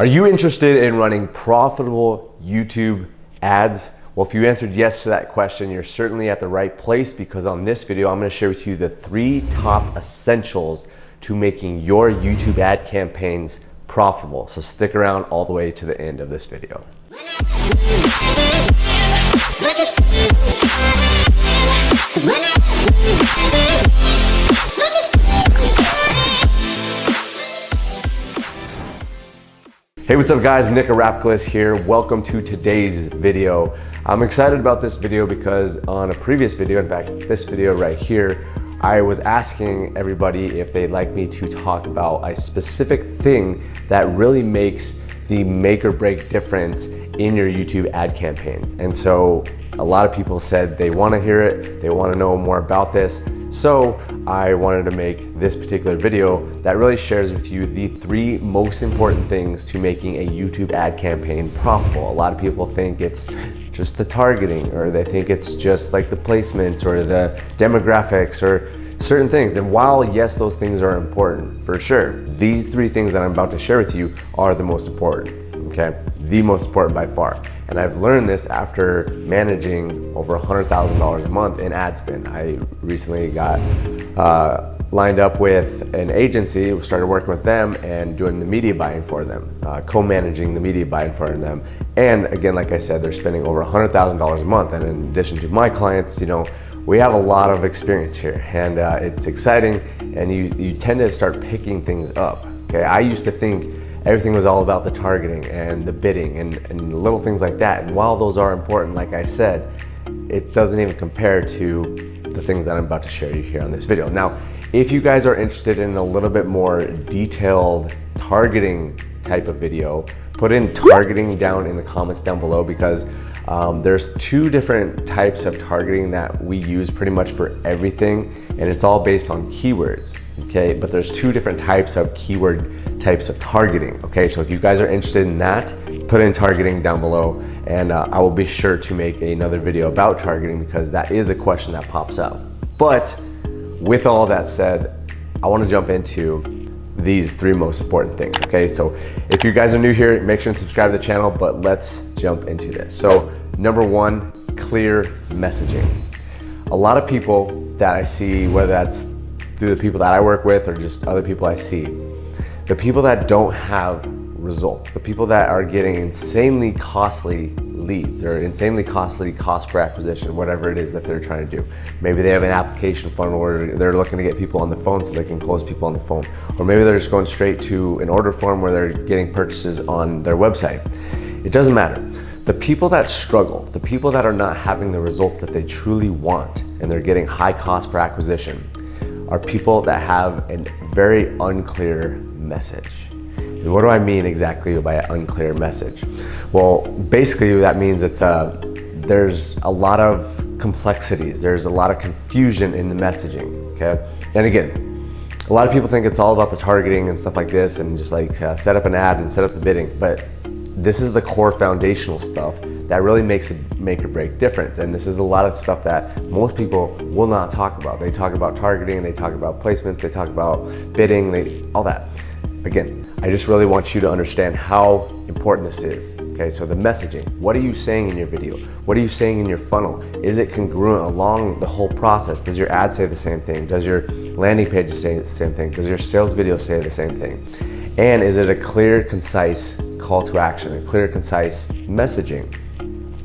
Are you interested in running profitable YouTube ads? Well, if you answered yes to that question, you're certainly at the right place, because on this video, I'm gonna share with you the 3 top essentials to making your YouTube ad campaigns profitable. So stick around all the way to the end of this video. Hey, what's up guys? Nick here. Welcome to today's video. I'm excited about this video because on a previous video, in fact, this video right here, I was asking everybody if they'd like me to talk about a specific thing that really makes the make or break difference in your YouTube ad campaigns. And so a lot of people said they want to hear it, they want to know more about this. So I wanted to make this particular video that really shares with you the 3 most important things to making a YouTube ad campaign profitable. A lot of people think it's just the targeting, or they think it's just like the placements or the demographics or certain things. And while yes, those things are important for sure, these 3 things that I'm about to share with you are the most important, okay? The most important by far. And I've learned this after managing over $100,000 a month in ad spend. I recently got lined up with an agency, started working with them and doing the media buying for them, co-managing the media buying for them. And again, like I said, they're spending over $100,000 a month. And in addition to my clients, you know, we have a lot of experience here, and it's exciting, and you tend to start picking things up, okay? I used to think everything was all about the targeting and the bidding and little things like that. And while those are important, like I said, it doesn't even compare to the things that I'm about to share you here on this video. Now, if you guys are interested in a little bit more detailed targeting type of video, put in targeting down in the comments down below, because there's 2 different types of targeting that we use pretty much for everything, and it's all based on keywords, okay? But there's 2 different types of keyword types of targeting, okay? So if you guys are interested in that, put in targeting down below, and I will be sure to make another video about targeting, because that is a question that pops up. But with all that said, I want to jump into these 3 most important things, okay? So if you guys are new here, make sure and subscribe to the channel, but let's jump into this. So number 1, clear messaging. A lot of people that I see, whether that's through the people that I work with or just other people I see, the people that don't have results, the people that are getting insanely costly leads or insanely costly cost per acquisition, whatever it is that they're trying to do. Maybe they have an application funnel where they're looking to get people on the phone so they can close people on the phone. Or maybe they're just going straight to an order form where they're getting purchases on their website. It doesn't matter. The people that struggle, the people that are not having the results that they truly want, and they're getting high cost per acquisition, are people that have a very unclear message. And what do I mean exactly by an unclear message? Well, basically that means it's there's a lot of complexities, there's a lot of confusion in the messaging, okay? And again, a lot of people think it's all about the targeting and stuff like this, and just like set up an ad and set up the bidding, but this is the core foundational stuff that really makes a make or break difference. And this is a lot of stuff that most people will not talk about. They talk about targeting, they talk about placements, they talk about bidding, all that. Again, I just really want you to understand how important this is, okay? So the messaging, what are you saying in your video? What are you saying in your funnel? Is it congruent along the whole process? Does your ad say the same thing? Does your landing page say the same thing? Does your sales video say the same thing? And is it a clear, concise call to action, a clear, concise messaging?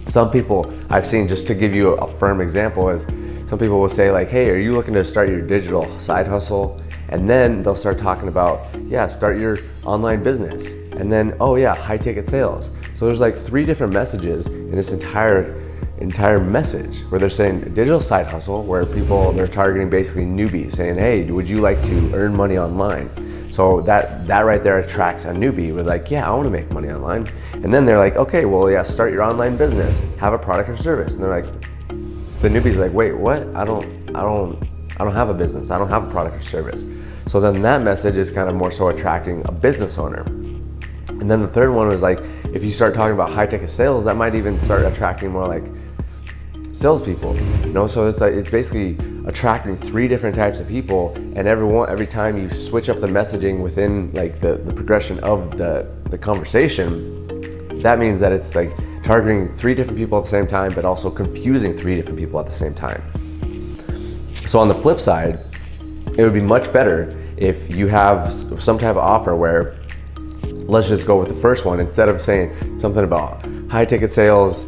Some people I've seen, just to give you a firm example, is some people will say like, hey, are you looking to start your digital side hustle? And then they'll start talking about, yeah, start your online business. And then, oh yeah, high ticket sales. So there's like 3 different messages in this entire message, where they're saying digital side hustle, where they're targeting basically newbies, saying, hey, would you like to earn money online? So that right there attracts a newbie. We're like, yeah, I want to make money online. And then they're like, okay, well, yeah, start your online business, have a product or service. And they're like, the newbie's like, wait, what? I don't have a business. I don't have a product or service. So then that message is kind of more so attracting a business owner. And then the third one was like, if you start talking about high ticket sales, that might even start attracting more like salespeople, you know? So it's like, it's basically attracting 3 different types of people, and every time you switch up the messaging within like the progression of the the conversation, that means that it's like targeting 3 different people at the same time, but also confusing 3 different people at the same time. So on the flip side, it would be much better if you have some type of offer where, let's just go with the first one, instead of saying something about high ticket sales,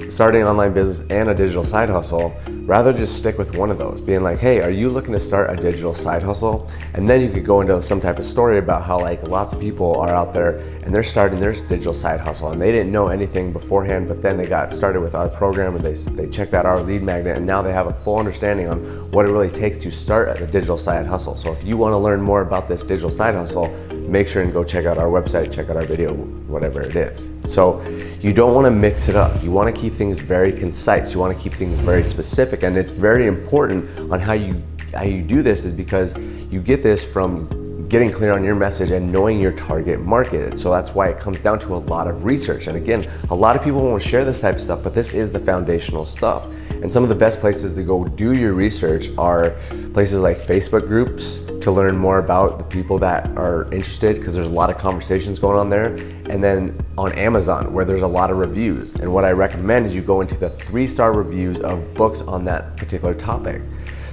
starting an online business, and a digital side hustle, rather just stick with one of those, being like, hey, are you looking to start a digital side hustle? And then you could go into some type of story about how like lots of people are out there and they're starting their digital side hustle and they didn't know anything beforehand, but then they got started with our program and they checked out our lead magnet, and now they have a full understanding on what it really takes to start a digital side hustle. So if you want to learn more about this digital side hustle, make sure and go check out our website, check out our video, whatever it is. So you don't want to mix it up. You want to keep things very concise. You want to keep things very specific, and it's very important on how you do this, is because you get this from getting clear on your message and knowing your target market. So that's why it comes down to a lot of research. And again, a lot of people won't share this type of stuff, but this is the foundational stuff. And some of the best places to go do your research are places like Facebook groups to learn more about the people that are interested, because there's a lot of conversations going on there. And then on Amazon, where there's a lot of reviews. And what I recommend is you go into the 3-star reviews of books on that particular topic.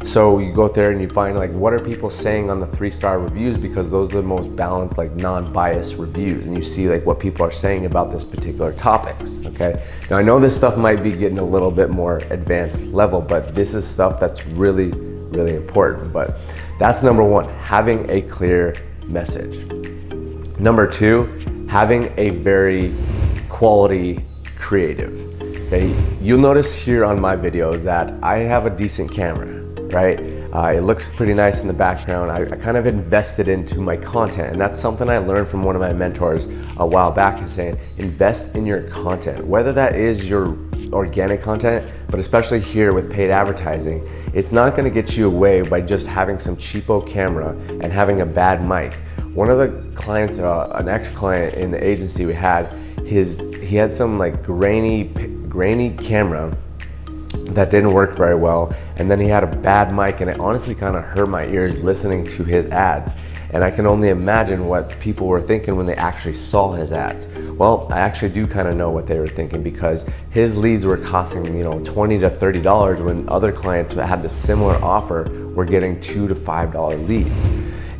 So you go there and you find like, what are people saying on the 3-star reviews, because those are the most balanced, like non-biased reviews, and you see like what people are saying about this particular topics, okay? Now I know this stuff might be getting a little bit more advanced level, but this is stuff that's really, really important. But that's number 1, having a clear message. Number 2, having a very quality creative, okay? You'll notice here on my videos that I have a decent camera, right? It looks pretty nice in the background. I kind of invested into my content, and that's something I learned from one of my mentors a while back, is saying invest in your content, whether that is your organic content, but especially here with paid advertising. It's not going to get you away by just having some cheapo camera and having a bad mic. One of the clients, an ex-client in the agency we had, he had some like grainy camera that didn't work very well, and then he had a bad mic, and it honestly kind of hurt my ears listening to his ads. And I can only imagine what people were thinking when they actually saw his ads. Well, I actually do kind of know what they were thinking, because his leads were costing, $20 to $30, when other clients that had the similar offer were getting $2 to $5 leads.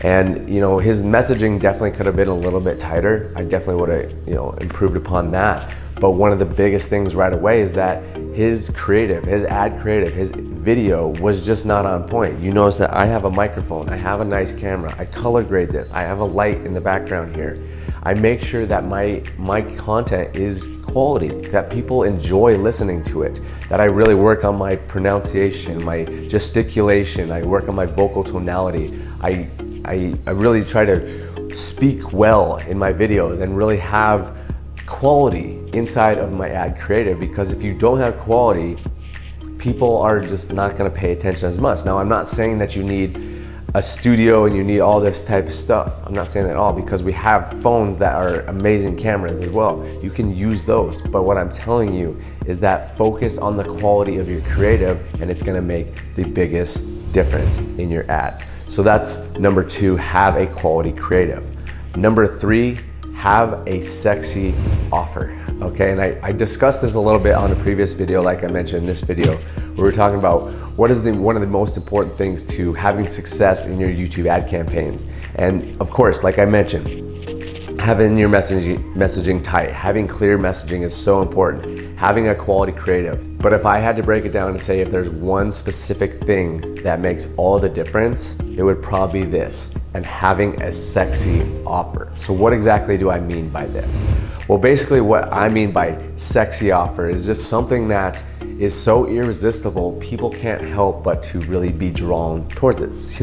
And his messaging definitely could have been a little bit tighter. I definitely would have improved upon that. But one of the biggest things right away is that his creative, his ad creative, his video was just not on point. You notice that I have a microphone, I have a nice camera, I color grade this, I have a light in the background here. I make sure that my content is quality, that people enjoy listening to it, that I really work on my pronunciation, my gesticulation, I work on my vocal tonality. I really try to speak well in my videos and really have quality inside of my ad creative, because if you don't have quality, people are just not going to pay attention as much. Now, I'm not saying that you need a studio and you need all this type of stuff. I'm not saying that at all, because we have phones that are amazing cameras as well. You can use those. But what I'm telling you is that focus on the quality of your creative, and it's going to make the biggest difference in your ads. So that's number 2, have a quality creative. Number 3, have a sexy offer, okay? And I discussed this a little bit on a previous video, like I mentioned in this video, where we were talking about what is one of the most important things to having success in your YouTube ad campaigns. And of course, like I mentioned, having your messaging tight, having clear messaging is so important, having a quality creative. But if I had to break it down and say if there's one specific thing that makes all the difference, it would probably be this: and having a sexy offer. So what exactly do I mean by this? Well, basically what I mean by sexy offer is just something that is so irresistible, people can't help but to really be drawn towards it.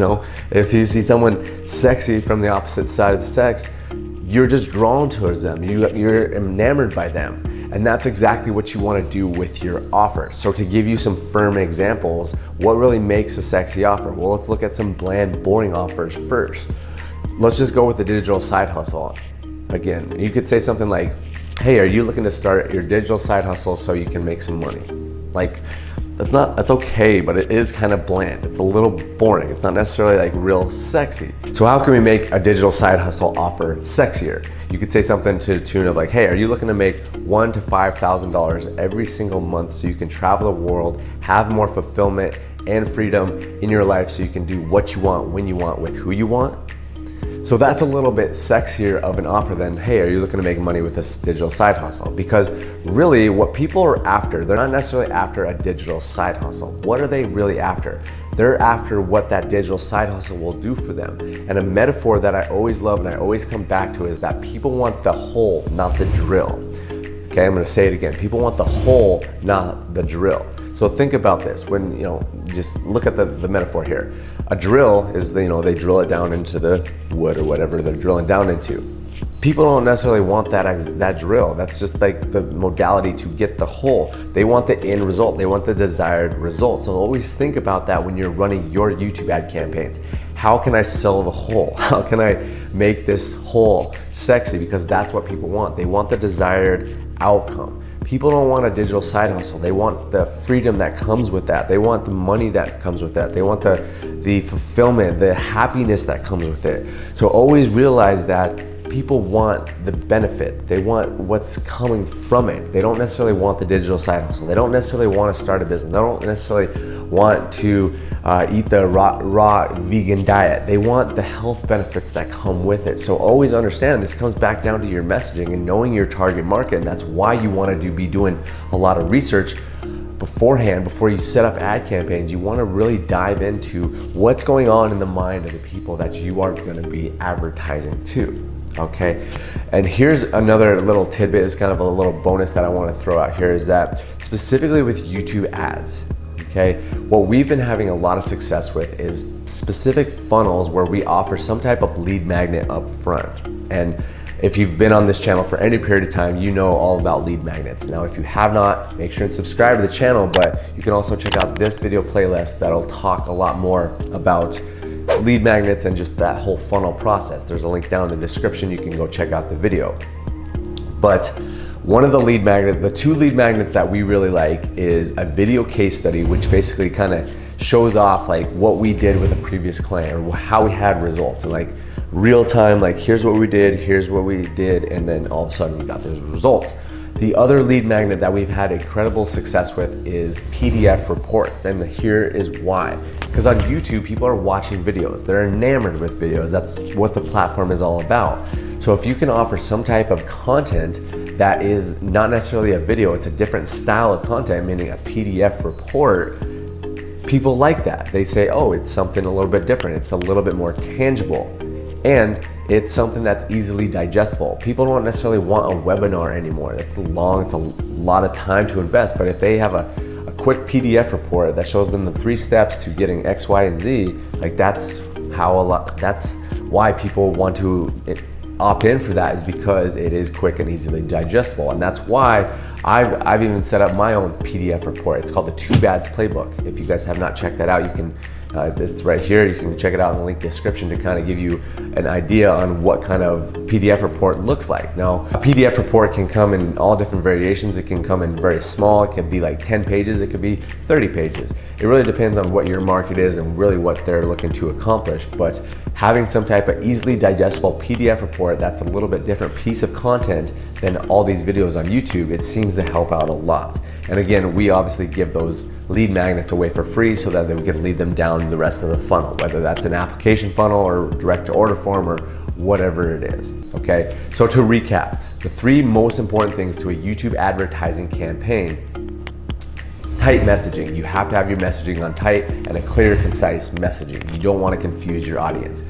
If you see someone sexy from the opposite side of the sex, you're just drawn towards them, you're enamored by them. And that's exactly what you want to do with your offer. So to give you some firm examples, what really makes a sexy offer? Well, let's look at some bland, boring offers first. Let's just go with the digital side hustle. Again, you could say something like, hey, are you looking to start your digital side hustle so you can make some money? Like, that's okay, but it is kind of bland. It's a little boring. It's not necessarily like real sexy. So how can we make a digital side hustle offer sexier? You could say something to the tune of like, hey, are you looking to make $1,000 to $5,000 every single month so you can travel the world, have more fulfillment and freedom in your life so you can do what you want, when you want, with who you want? So that's a little bit sexier of an offer than, hey, are you looking to make money with this digital side hustle? Because really what people are after, they're not necessarily after a digital side hustle. What are they really after? They're after what that digital side hustle will do for them. And a metaphor that I always love and I always come back to is that people want the hole, not the drill. Okay, I'm gonna say it again. People want the hole, not the drill. So think about this, when, just look at the metaphor here. A drill is, they drill it down into the wood or whatever they're drilling down into. People don't necessarily want that drill. That's just like the modality to get the hole. They want the end result. They want the desired result. So always think about that when you're running your YouTube ad campaigns. How can I sell the hole? How can I make this hole sexy? Because that's what people want. They want the desired outcome. People don't want a digital side hustle. They want the freedom that comes with that. They want the money that comes with that. They want the fulfillment, the happiness that comes with it. So always realize that people want the benefit. They want what's coming from it. They don't necessarily want the digital side hustle. They don't necessarily want to start a business. They don't necessarily want to eat the raw vegan diet. They want the health benefits that come with it. So always understand this comes back down to your messaging and knowing your target market. And that's why you want to be doing a lot of research beforehand, before you set up ad campaigns. You want to really dive into what's going on in the mind of the people that you are going to be advertising to. Okay, and here's another little tidbit, is kind of a little bonus that I want to throw out here, is that specifically with YouTube ads, okay, what we've been having a lot of success with is specific funnels where we offer some type of lead magnet up front. And if you've been on this channel for any period of time, you know all about lead magnets. Now, if you have not, make sure and subscribe to the channel, but you can also check out this video playlist that'll talk a lot more about lead magnets and just that whole funnel process. There's a link down in the description. You can go check out the video. But one of the two lead magnets that we really like is a video case study, which basically kind of shows off like what we did with a previous client or how we had results, and like real time, like here's what we did, and then all of a sudden we got those results. The other lead magnet that we've had incredible success with is PDF reports, and here is why. Because on YouTube, people are watching videos. They're enamored with videos. That's what the platform is all about. So if you can offer some type of content that is not necessarily a video, it's a different style of content, meaning a PDF report, people like that. They say, oh, it's something a little bit different. It's a little bit more tangible. And it's something that's easily digestible. People don't necessarily want a webinar anymore. It's long, it's a lot of time to invest, but if they have a quick PDF report that shows them the 3 steps to getting X, Y, and Z, like that's why people want to opt in for that, is because it is quick and easily digestible. And that's why I've even set up my own PDF report. It's called the 2 Bads Playbook. If you guys have not checked that out, you can, this right here, you can check it out in the link description to kind of give you an idea on what kind of PDF report looks like. Now, a PDF report can come in all different variations. It can come in very small. It could be like 10 pages. It could be 30 pages. It really depends on what your market is and really what they're looking to accomplish. But having some type of easily digestible PDF report that's a little bit different piece of content than all these videos on YouTube, it seems to help out a lot. And again, we obviously give those lead magnets away for free so that we can lead them down the rest of the funnel, whether that's an application funnel or direct to order form or whatever it is, okay? So to recap, the 3 most important things to a YouTube advertising campaign: tight messaging. You have to have your messaging on tight and a clear, concise messaging. You don't want to confuse your audience.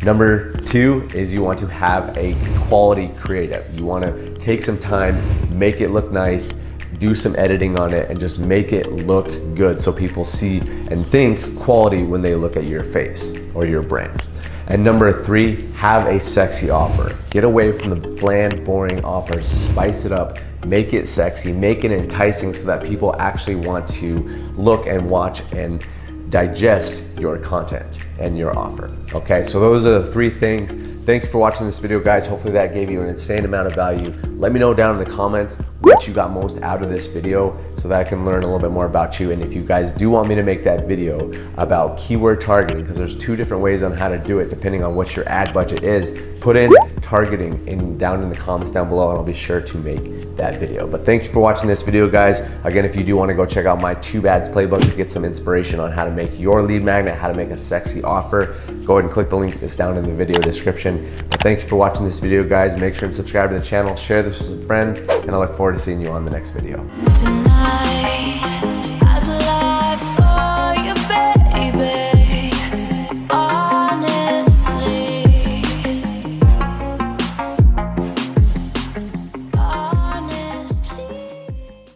Number 2 is you want to have a quality creative. You want to take some time, make it look nice, do some editing on it, and just make it look good so people see and think quality when they look at your face or your brand. And number 3, have a sexy offer. Get away from the bland, boring offers, spice it up, make it sexy, make it enticing so that people actually want to look and watch and digest your content and your offer. Okay, so those are the 3 things. Thank you for watching this video, guys. Hopefully that gave you an insane amount of value. Let me know down in the comments what you got most out of this video so that I can learn a little bit more about you. And if you guys do want me to make that video about keyword targeting, because there's 2 different ways on how to do it depending on what your ad budget is, put in targeting down in the comments down below and I'll be sure to make that video. But thank you for watching this video, guys. Again, if you do want to go check out my 2 ads playbook to get some inspiration on how to make your lead magnet, how to make a sexy offer, go ahead and click the link that's down in the video description. But thank you for watching this video, guys. Make sure and subscribe to the channel, share this with some friends, and I look forward to seeing you on the next video. Tonight.